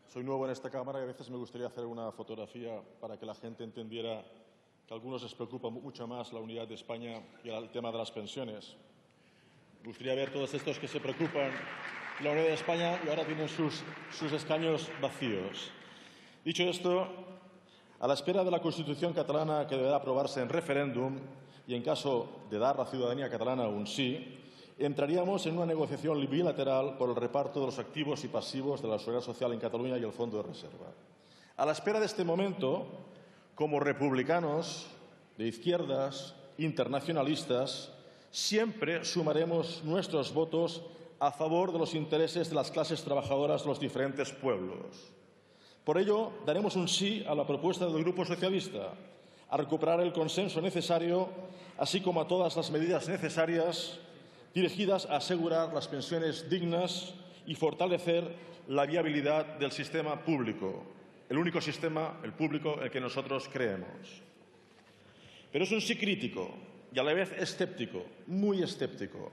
Soy nuevo en esta Cámara y a veces me gustaría hacer una fotografía para que la gente entendiera que a algunos les preocupa mucho más la unidad de España que el tema de las pensiones. Me gustaría ver todos estos que se preocupan de la unidad de España y ahora tienen sus escaños vacíos. Dicho esto, a la espera de la Constitución catalana que deberá aprobarse en referéndum y en caso de dar a la ciudadanía catalana un sí, entraríamos en una negociación bilateral por el reparto de los activos y pasivos de la Seguridad Social en Cataluña y el Fondo de Reserva. A la espera de este momento, como republicanos, de izquierdas, internacionalistas, siempre sumaremos nuestros votos a favor de los intereses de las clases trabajadoras de los diferentes pueblos. Por ello, daremos un sí a la propuesta del Grupo Socialista, a recuperar el consenso necesario, así como a todas las medidas necesarias dirigidas a asegurar las pensiones dignas y fortalecer la viabilidad del sistema público, el único sistema, el público, en el que nosotros creemos. Pero es un sí crítico y a la vez escéptico, muy escéptico,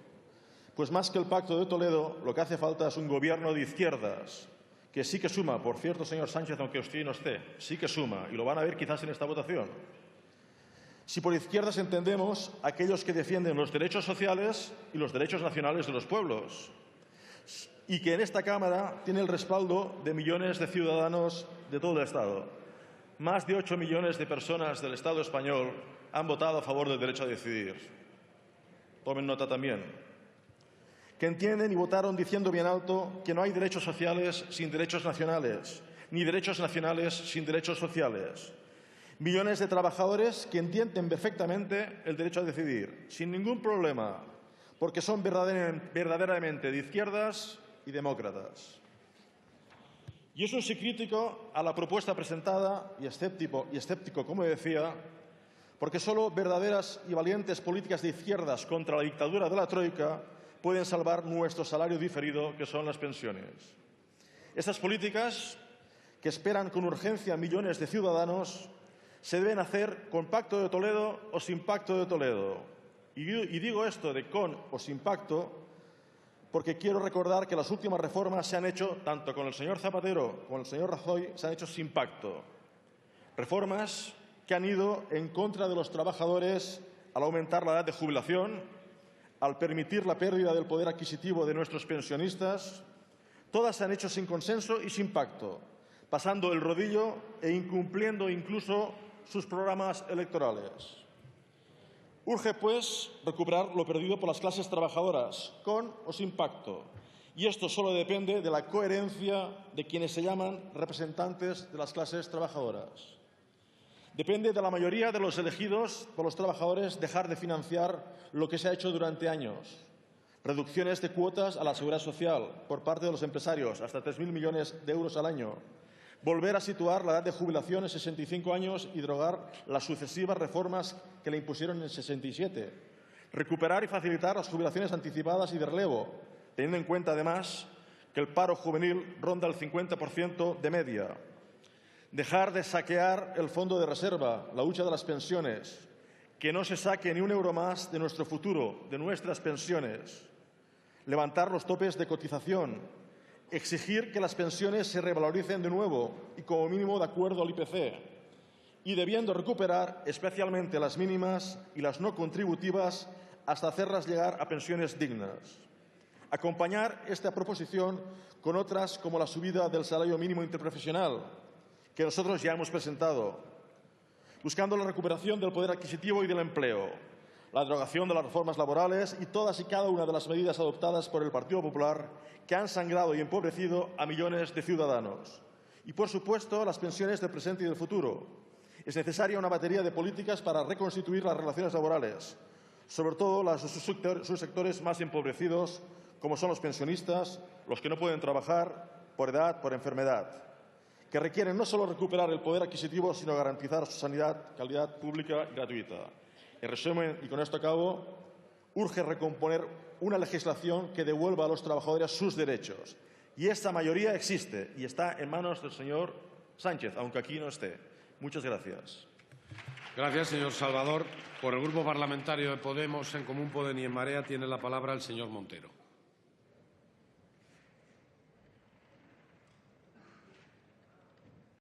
pues más que el Pacto de Toledo, lo que hace falta es un gobierno de izquierdas, que sí que suma, por cierto, señor Sánchez, aunque usted no esté, sí que suma, y lo van a ver quizás en esta votación. Si por izquierdas entendemos aquellos que defienden los derechos sociales y los derechos nacionales de los pueblos, y que en esta Cámara tiene el respaldo de millones de ciudadanos de todo el Estado. Más de 8 millones de personas del Estado español han votado a favor del derecho a decidir. Tomen nota también. Que entienden y votaron diciendo bien alto que no hay derechos sociales sin derechos nacionales, ni derechos nacionales sin derechos sociales. Millones de trabajadores que entienden perfectamente el derecho a decidir, sin ningún problema, porque son verdaderamente de izquierdas y demócratas. Y es un sí crítico a la propuesta presentada y escéptico, como decía, porque solo verdaderas y valientes políticas de izquierdas contra la dictadura de la Troika pueden salvar nuestro salario diferido, que son las pensiones. Estas políticas, que esperan con urgencia millones de ciudadanos, se deben hacer con Pacto de Toledo o sin Pacto de Toledo. Y digo esto de con o sin pacto porque quiero recordar que las últimas reformas se han hecho, tanto con el señor Zapatero como con el señor Rajoy, se han hecho sin pacto. Reformas que han ido en contra de los trabajadores al aumentar la edad de jubilación, al permitir la pérdida del poder adquisitivo de nuestros pensionistas. Todas se han hecho sin consenso y sin pacto, pasando el rodillo e incumpliendo incluso sus programas electorales. Urge, pues, recuperar lo perdido por las clases trabajadoras, con o sin pacto. Y esto solo depende de la coherencia de quienes se llaman representantes de las clases trabajadoras. Depende de la mayoría de los elegidos por los trabajadores dejar de financiar lo que se ha hecho durante años. Reducciones de cuotas a la Seguridad Social por parte de los empresarios, hasta 3.000 millones de euros al año. Volver a situar la edad de jubilación en 65 años y derogar las sucesivas reformas que le impusieron en 67. Recuperar y facilitar las jubilaciones anticipadas y de relevo, teniendo en cuenta, además, que el paro juvenil ronda el 50% de media. Dejar de saquear el Fondo de Reserva, la hucha de las pensiones. Que no se saque ni un euro más de nuestro futuro, de nuestras pensiones. Levantar los topes de cotización. Exigir que las pensiones se revaloricen de nuevo y como mínimo de acuerdo al IPC, y debiendo recuperar especialmente las mínimas y las no contributivas hasta hacerlas llegar a pensiones dignas. Acompañar esta proposición con otras como la subida del salario mínimo interprofesional, que nosotros ya hemos presentado, buscando la recuperación del poder adquisitivo y del empleo, la derogación de las reformas laborales y todas y cada una de las medidas adoptadas por el Partido Popular que han sangrado y empobrecido a millones de ciudadanos. Y, por supuesto, las pensiones del presente y del futuro. Es necesaria una batería de políticas para reconstituir las relaciones laborales, sobre todo las de sus sectores más empobrecidos, como son los pensionistas, los que no pueden trabajar por edad, por enfermedad, que requieren no solo recuperar el poder adquisitivo, sino garantizar su sanidad, calidad pública y gratuita. En resumen, y con esto acabo, urge recomponer una legislación que devuelva a los trabajadores sus derechos. Y esta mayoría existe y está en manos del señor Sánchez, aunque aquí no esté. Muchas gracias. Gracias, señor Salvador. Por el Grupo Parlamentario de Podemos, En Común Podem y En Marea tiene la palabra el señor Montero.